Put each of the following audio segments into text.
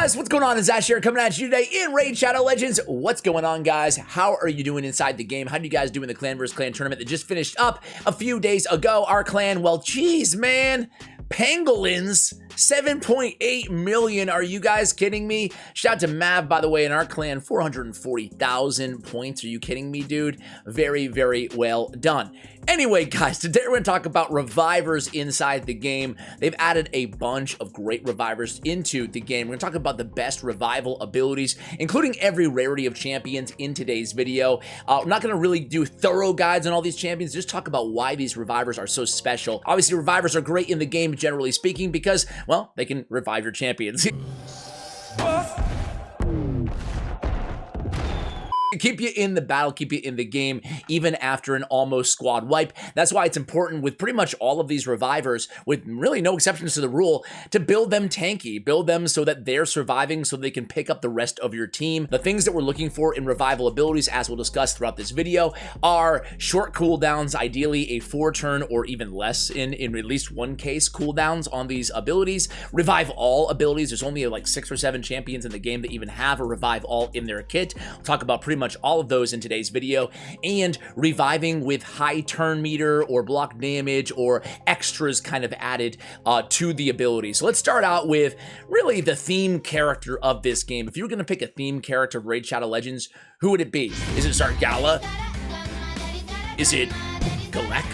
guys, what's going on? It's Ash here coming at you today in Raid Shadow Legends. What's going on, guys? How are you doing inside the game? How do you guys do in the clan vs clan tournament that just finished up a few days ago? Our clan, well, geez, man. Pangolins, 7.8 million. Are you guys kidding me? Shout out to Mav, by the way, in our clan, 440,000 points. Are you kidding me, dude? Very, very well done. Anyway, guys, today we're going to talk about revivers inside the game. They've added a bunch of great revivers into the game. We're going to talk about the best revival abilities, including every rarity of champions in today's video. I'm not going to really do thorough guides on all these champions, just talk about why these revivers are so special. Obviously, revivers are great in the game, generally speaking, because, well, they can revive your champions. Keep you in the battle, keep you in the game, even after an almost squad wipe. That's why it's important with pretty much all of these revivers, with really no exceptions to the rule, to build them tanky, build them so that they're surviving so they can pick up the rest of your team. The things that we're looking for in revival abilities, as we'll discuss throughout this video, are short cooldowns, ideally a 4-turn or even less in at least one case cooldowns on these abilities. Revive all abilities. There's only like 6 or 7 champions in the game that even have a revive all in their kit. We'll talk about pretty much all of those in today's video, and reviving with high turn meter or block damage or extras kind of added to the ability. So let's start out with really the theme character of this game. If you were going to pick a theme character of Raid Shadow Legends, who would it be? Is it Zargala? Is it Galek?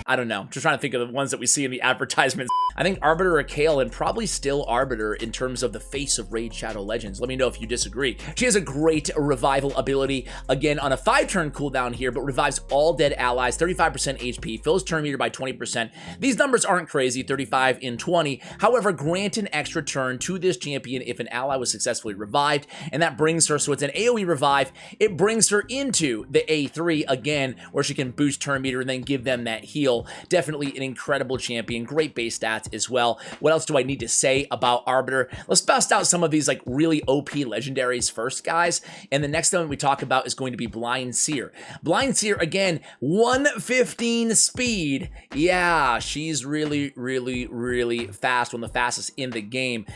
I don't know. Just trying to think of the ones that we see in the advertisements. I think Arbiter or Kale, and probably still Arbiter in terms of the face of Raid Shadow Legends. Let me know if you disagree. She has a great revival ability, again, on a 5-turn cooldown here, but revives all dead allies, 35% HP, fills turn meter by 20%. These numbers aren't crazy, 35 and 20. However, grant an extra turn to this champion if an ally was successfully revived, and that brings her, so it's an AoE revive, it brings her into the A3 again, where she can boost turn meter and then give them that heal. Definitely an incredible champion, great base stats as well. What else do I need to say about Arbiter? Let's bust out some of these like really OP legendaries first, guys. And the next one we talk about is going to be Blind Seer. Blind Seer, again, 115 speed. Yeah, she's really, really, really fast, one of the fastest in the game.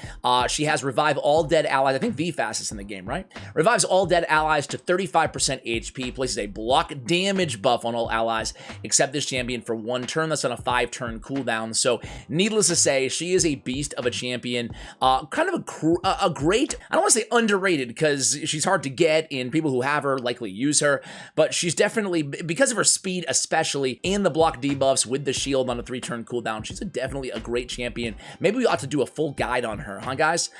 She has revive all dead allies. I think the fastest in the game, right? Revives all dead allies to 35% HP, places a block damage buff on all allies except this champion for 1 turn. That's on a 5-turn cooldown. So needless to say, she is a beast of a champion. Kind of a great, I don't want to say underrated, because she's hard to get and people who have her likely use her, but she's definitely, because of her speed especially, and the block debuffs with the shield on a 3-turn cooldown, she's definitely a great champion. Maybe we ought to do a full guide on her, huh, guys?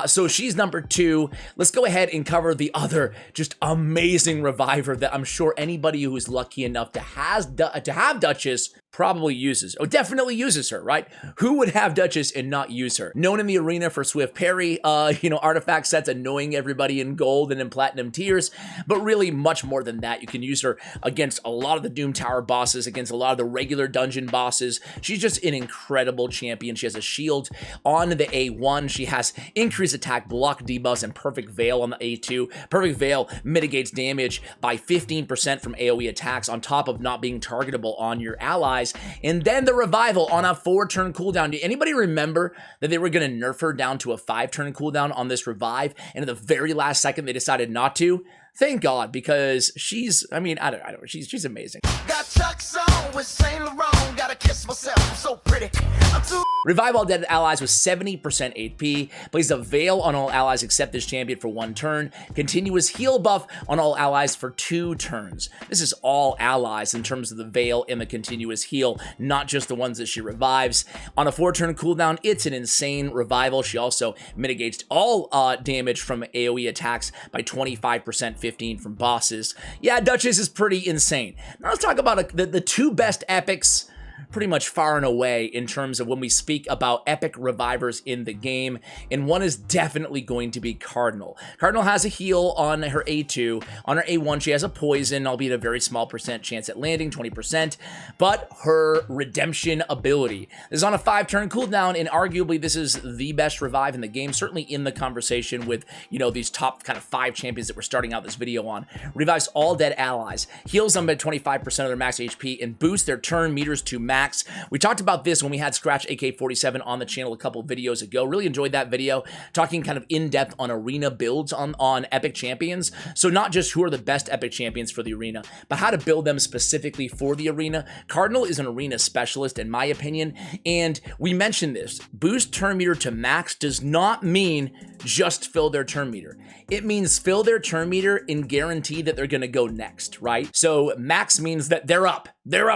So she's number 2. Let's go ahead and cover the other just amazing reviver that I'm sure anybody who is lucky enough to have Duchess probably uses. Oh, definitely uses her, right? Who would have Duchess and not use her? Known in the arena for swift parry, artifact sets, annoying everybody in gold and in platinum tiers, but really much more than that. You can use her against a lot of the Doom Tower bosses, against a lot of the regular dungeon bosses. She's just an incredible champion. She has a shield on the A1. She has increased attack, block debuffs, and Perfect Veil on the A2. Perfect Veil mitigates damage by 15% from AoE attacks on top of not being targetable on your allies. And then the revival on a 4-turn cooldown. Do anybody remember that they were going to nerf her down to a 5-turn cooldown on this revive, and at the very last second they decided not to? Thank God, because she's, I mean, I don't know, she's amazing. Got Chuck's on with Saint Laurent, gotta kiss myself, I'm so pretty. Revive all dead allies with 70% HP, places a veil on all allies except this champion for 1 turn, continuous heal buff on all allies for 2 turns. This is all allies in terms of the veil and the continuous heal, not just the ones that she revives. On a 4-turn cooldown, it's an insane revival. She also mitigates all damage from AoE attacks by 25%, 15 from bosses. Yeah, Duchess is pretty insane. Now let's talk about the 2 best epics pretty much far and away in terms of when we speak about epic revivers in the game, and one is definitely going to be Cardinal. Cardinal has a heal on her A2. On her A1, she has a poison, albeit a very small percent chance at landing, 20%, but her redemption ability. This is on a 5-turn cooldown, and arguably this is the best revive in the game, certainly in the conversation with, these top kind of 5 champions that we're starting out this video on. Revives all dead allies, heals them by 25% of their max HP, and boosts their turn meters to max max. We talked about this when we had Scratch AK-47 on the channel a couple videos ago. Really enjoyed that video, talking kind of in-depth on arena builds on epic champions. So not just who are the best epic champions for the arena, but how to build them specifically for the arena. Cardinal is an arena specialist, in my opinion, and we mentioned this. Boost turn meter to max does not mean just fill their turn meter. It means fill their turn meter and guarantee that they're going to go next, right? So max means that they're up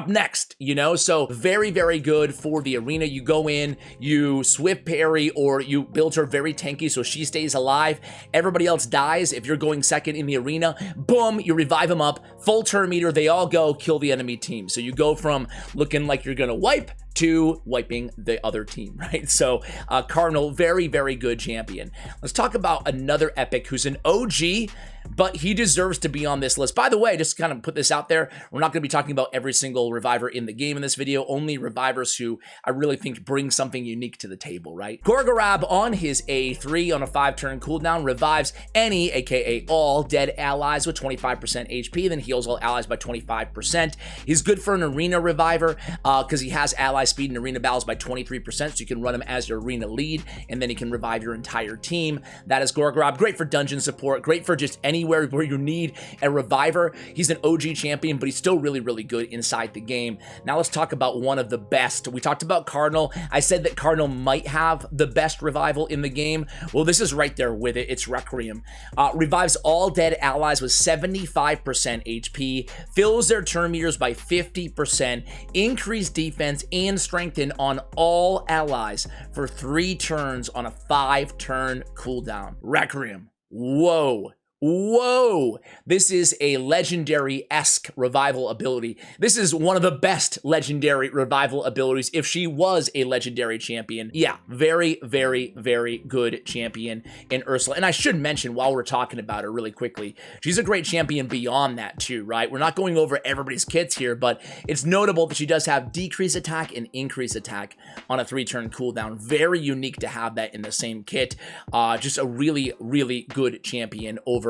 next, you know? So very, very good for the arena. You go in, you swift parry, or you build her very tanky so she stays alive. Everybody else dies. If you're going second in the arena, boom, you revive them up, full turn meter, they all go, kill the enemy team. So you go from looking like you're going to wipe to wiping the other team, right? So Cardinal, very, very good champion. Let's talk about another epic who's an OG, but he deserves to be on this list. By the way, just to kind of put this out there, we're not going to be talking about every single reviver in the game in this video, only revivers who I really think bring something unique to the table, right? Gorgorab on his A3 on a 5-turn cooldown revives any, aka all, dead allies with 25% HP, then heals all allies by 25%. He's good for an arena reviver because he has ally speed in arena battles by 23%, so you can run him as your arena lead, and then he can revive your entire team. That is Gorgorab. Great for dungeon support, great for just anywhere where you need a reviver. He's an OG champion, but he's still really, really good inside the game. Now let's talk about one of the best. We talked about Cardinal. I said that Cardinal might have the best revival in the game. Well, this is right there with it. It's Requiem. Revives all dead allies with 75% HP, fills their turn meters by 50%, increase defense and strengthen on all allies for 3 turns on a 5-turn cooldown. Requiem. Whoa. Whoa, this is a legendary-esque revival ability. This is one of the best legendary revival abilities if she was a legendary champion. Yeah, very, very, very good champion in Ursula. And I should mention, while we're talking about her really quickly, she's a great champion beyond that too, right? We're not going over everybody's kits here, but it's notable that she does have decrease attack and increase attack on a 3-turn cooldown. Very unique to have that in the same kit. Just a really, really good champion overall.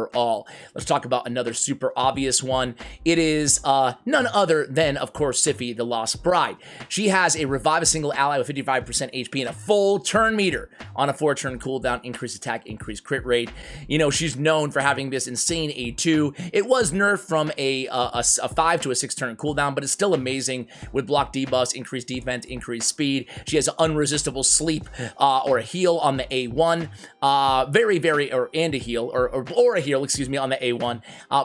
Let's talk about another super obvious one. It is none other than, of course, Siphi, the Lost Bride. She has a revive a single ally with 55% HP and a full turn meter on a 4-turn cooldown, increased attack, increased crit rate. You know, she's known for having this insane A2. It was nerfed from a 5 to a 6-turn cooldown, but it's still amazing with block debuffs, increased defense, increased speed. She has an unresistible sleep or a heal on the A1. And a heal, or a heal, excuse me, on the A1.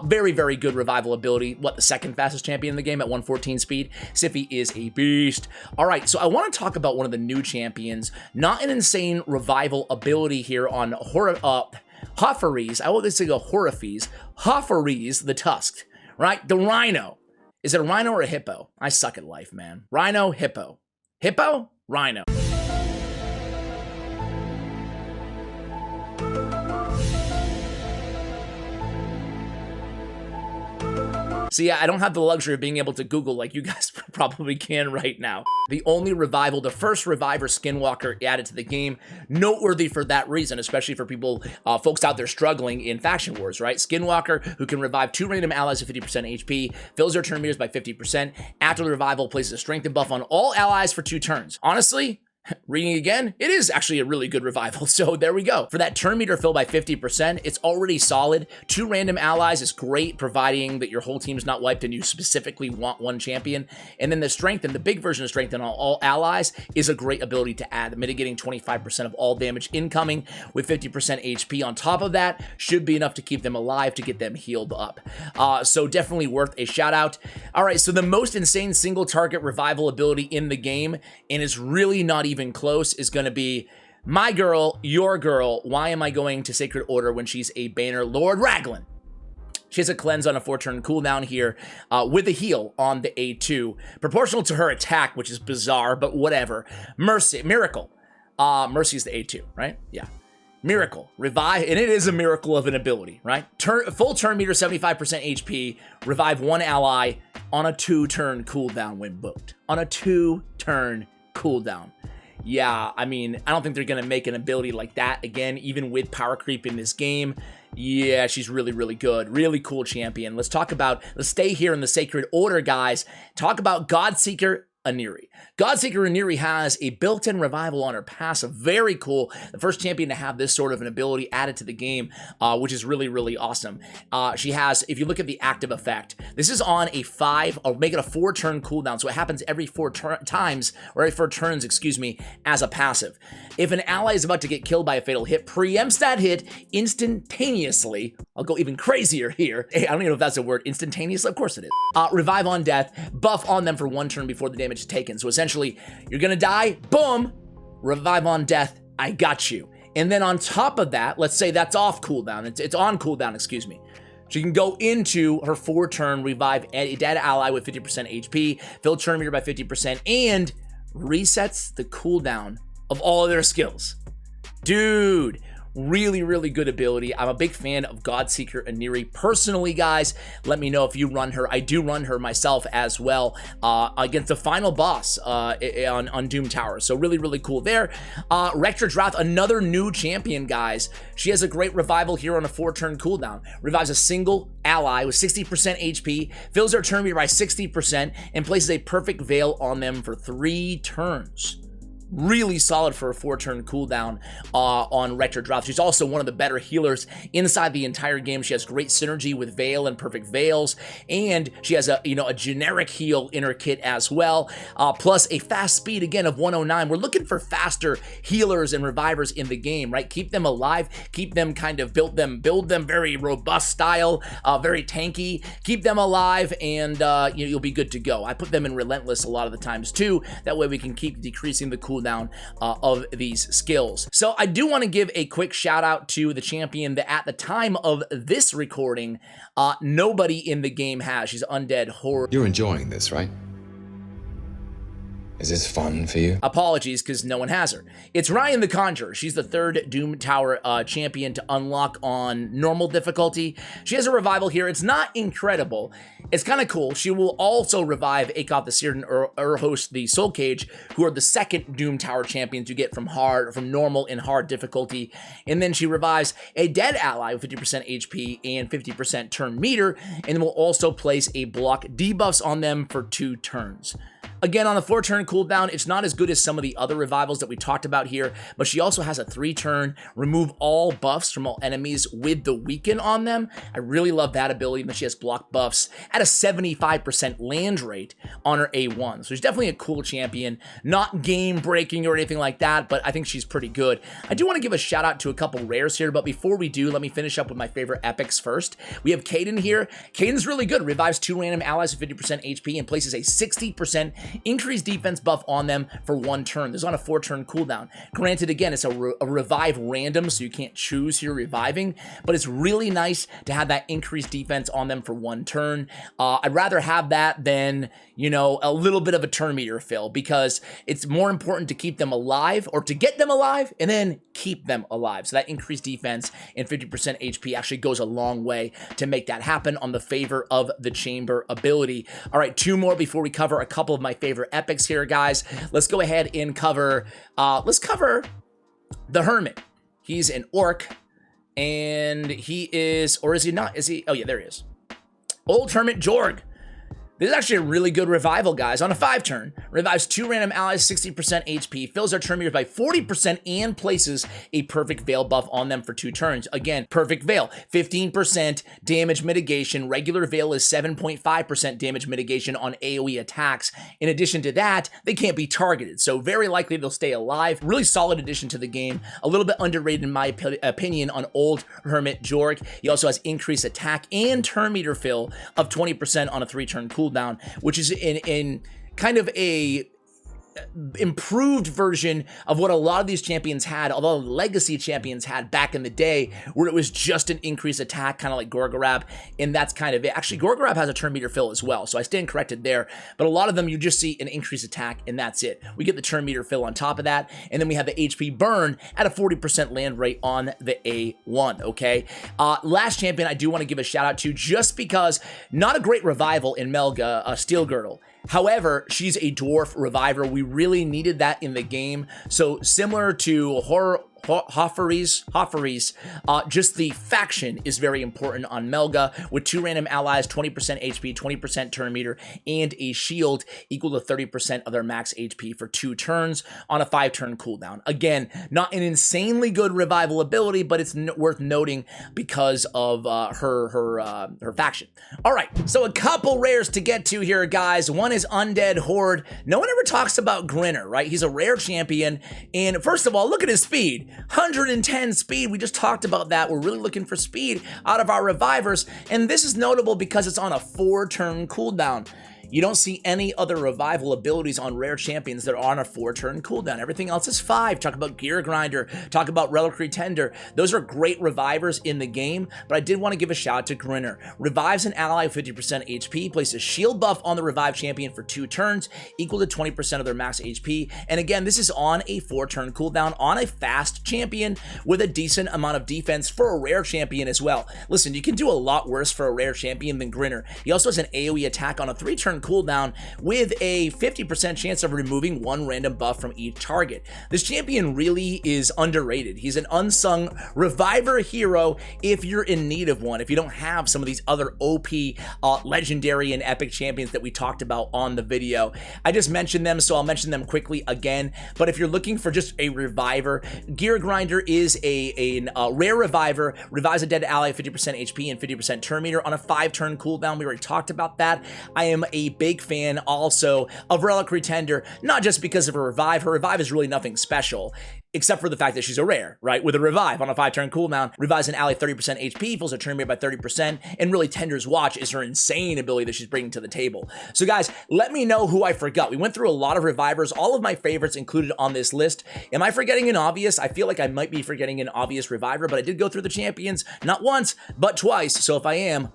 Very, very good revival ability. What, the second fastest champion in the game at 114 speed? Siphi is a beast. All right, so I want to talk about one of the new champions. Not an insane revival ability here on Hofferes. I always say Horifes. Hofferes the Tusked, right? The Rhino. Is it a rhino or a hippo? I suck at life, man. Rhino, hippo. Hippo? Rhino. So yeah, I don't have the luxury of being able to Google like you guys probably can right now. The only revival, the first reviver Skinwalker added to the game, noteworthy for that reason, especially for people, folks out there struggling in faction wars, right? Skinwalker, who can revive 2 random allies with 50% HP, fills their turn meters by 50%. After the revival, places a strength buff on all allies for 2 turns. Honestly, reading again, it is actually a really good revival. So there we go. For that turn meter fill by 50%, it's already solid. 2 random allies is great, providing that your whole team's not wiped and you specifically want one champion. And then the strengthen, the big version of strengthen on all allies is a great ability to add, mitigating 25% of all damage incoming with 50% HP. On top of that, should be enough to keep them alive to get them healed up. So definitely worth a shout out. All right, so the most insane single target revival ability in the game, and it's really not even close, is going to be my girl, your girl. Why am I going to Sacred Order when she's a banner? Lord Raglan. She has a cleanse on a 4-turn cooldown here with a heal on the A2, proportional to her attack, which is bizarre, but whatever. Mercy, Miracle. Mercy is the A2, right? Yeah. Miracle, revive, and it is a miracle of an ability, right? Full turn meter, 75% HP, revive 1 ally on a 2-turn cooldown when booked. On a 2-turn cooldown. Yeah, I mean, I don't think they're going to make an ability like that again, even with power creep in this game. Yeah, she's really, really good. Really cool champion. Let's stay here in the Sacred Order, guys. Talk about Godseeker Aniri. Godseeker Aniri has a built-in revival on her passive. Very cool. The first champion to have this sort of an ability added to the game, which is really, really awesome. She has, if you look at the active effect, this is on a 5, or make it a 4-turn cooldown, so it happens every 4 times, or every 4 turns, excuse me, as a passive. If an ally is about to get killed by a fatal hit, preempts that hit instantaneously. I'll go even crazier here. Hey, I don't even know if that's a word, instantaneously. Of course it is. Revive on death, buff on them for 1 turn before the damage is taken. So essentially, you're gonna die, boom, revive on death, I got you. And then on top of that, let's say that's off cooldown, it's on cooldown, excuse me. She can go into her 4-turn, revive a dead ally with 50% HP, fill turn meter by 50%, and resets the cooldown of all of their skills. Dude, really, really good ability. I'm a big fan of Godseeker Aniri. Personally, guys, let me know if you run her. I do run her myself as well against the final boss on Doom Tower. So really, really cool there. Rector's Wrath, another new champion, guys. She has a great revival here on a 4-turn cooldown. Revives a single ally with 60% HP, fills their turn meter by 60%, and places a perfect veil on them for 3 turns. Really solid for a 4-turn cooldown on Rector's Wrath. She's also one of the better healers inside the entire game. She has great synergy with Veil and Perfect Veils, and she has a generic heal in her kit as well, plus a fast speed again of 109. We're looking for faster healers and revivers in the game, right? Keep them alive, keep them kind of build them very robust style, very tanky. Keep them alive, and you'll be good to go. I put them in Relentless a lot of the times too. That way we can keep decreasing the cooldown of these skills. So I do want to give a quick shout out to the champion that at the time of this recording, nobody in the game has. She's Undead Horror. You're enjoying this, right? Is this fun for you? Apologies, because no one has her. It's Ryan the Conjurer. She's the 3rd Doom Tower champion to unlock on normal difficulty. She has a revival here. It's not incredible. It's kind of cool. She will also revive Akoth the Seer and Urhost the Soul Cage, who are the 2nd Doom Tower champions you get from normal and hard difficulty. And then she revives a dead ally with 50% HP and 50% turn meter, and will also place a block debuffs on them for 2 turns. Again, on the 4-turn cooldown, it's not as good as some of the other revivals that we talked about here, but she also has a 3-turn remove all buffs from all enemies with the weaken on them. I really love that ability, but she has block buffs at a 75% land rate on her A1. So she's definitely a cool champion, not game breaking or anything like that, but I think she's pretty good. I do want to give a shout out to a couple rares here, but before we do, let me finish up with my favorite epics first. We have Caden here. Caden's really good. Revives 2 random allies with 50% HP and places a 60% increased defense buff on them for 1 turn. This is on a 4-turn cooldown. Granted, again, it's a revive random, so you can't choose who you're reviving, but it's really nice to have that increased defense on them for 1 turn. I'd rather have that than, a little bit of a turn meter fill, because it's more important to keep them alive, or to get them alive and then keep them alive. So that increased defense and 50% HP actually goes a long way to make that happen on the favor of the chamber ability. All right, 2 more before we cover a couple of my favorite epics here, guys. Let's go ahead and cover, let's cover the Hermit. He's an orc, and he is, or is he not? Is he? Oh yeah, there he is. Old Hermit Jorg. This is actually a really good revival, guys. On a 5-turn, revives 2 random allies, 60% HP, fills their turn meter by 40%, and places a perfect veil buff on them for 2 turns. Again, perfect veil, 15% damage mitigation. Regular veil is 7.5% damage mitigation on AoE attacks. In addition to that, they can't be targeted, so very likely they'll stay alive. Really solid addition to the game. A little bit underrated in my opinion on Old Hermit Jorg. He also has increased attack and turn meter fill of 20% on a 3-turn cooldown, which is in kind of a improved version of what a lot of these champions had, although legacy champions had back in the day, where it was just an increased attack, kind of like Gorgorab, and that's kind of it. Actually, Gorgorab has a turn meter fill as well, so I stand corrected there, but a lot of them you just see an increased attack, and that's it. We get the turn meter fill on top of that, and then we have the HP burn at a 40% land rate on the A1, okay? Last champion I do want to give a shout out to, just because not a great revival in Melga, Steel Girdle. However, she's a dwarf reviver. We really needed that in the game. So similar to Hofferes. Just the faction is very important on Melga, with 2 random allies, 20% HP, 20% turn meter, and a shield equal to 30% of their max HP for 2 turns on a 5-turn cooldown. Again, not an insanely good revival ability, but it's worth noting because of her faction. All right, so a couple rares to get to here, guys. One is Undead Horde. No one ever talks about Grinner, right? He's a rare champion, and first of all, look at his speed. 110 speed, we just talked about that. We're really looking for speed out of our revivers, and this is notable because it's on a 4-turn cooldown. You don't see any other revival abilities on rare champions that are on a 4-turn cooldown. Everything else is 5. Talk about Gear Grinder, talk about Relictender. Those are great revivers in the game, but I did want to give a shout out to Grinner. Revives an ally with 50% HP, places shield buff on the revived champion for 2 turns, equal to 20% of their max HP. And again, this is on a 4-turn cooldown on a fast champion with a decent amount of defense for a rare champion as well. Listen, you can do a lot worse for a rare champion than Grinner. He also has an AoE attack on a 3-turn cooldown with a 50% chance of removing 1 random buff from each target. This champion really is underrated. He's an unsung reviver hero if you're in need of one, if you don't have some of these other OP legendary and epic champions that we talked about on the video. I just mentioned them, so I'll mention them quickly again, but if you're looking for just a reviver, Gear Grinder is a rare reviver, revives a dead ally 50% HP and 50% turn meter on a 5-turn cooldown. We already talked about that. I am a big fan also of Relictender, not just because of her revive. Her revive is really nothing special, except for the fact that she's a rare, right? With a revive on a 5-turn cooldown, revives an ally 30% HP, fills her turn meter by 30%, and really Tender's Watch is her insane ability that she's bringing to the table. So guys, let me know who I forgot. We went through a lot of revivers, all of my favorites included on this list. Am I forgetting an obvious? I feel like I might be forgetting an obvious reviver, but I did go through the champions, not once, but twice. So if I am,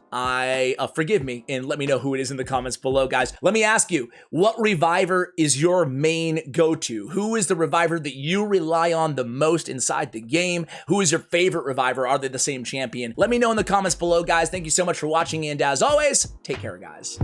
forgive me and let me know who it is in the comments below, guys. Let me ask you, what reviver is your main go-to? Who is the reviver that you rely on the most inside the game? Who is your favorite reviver? Are they the same champion? Let me know in the comments below, guys. Thank you so much for watching, and as always, take care, guys.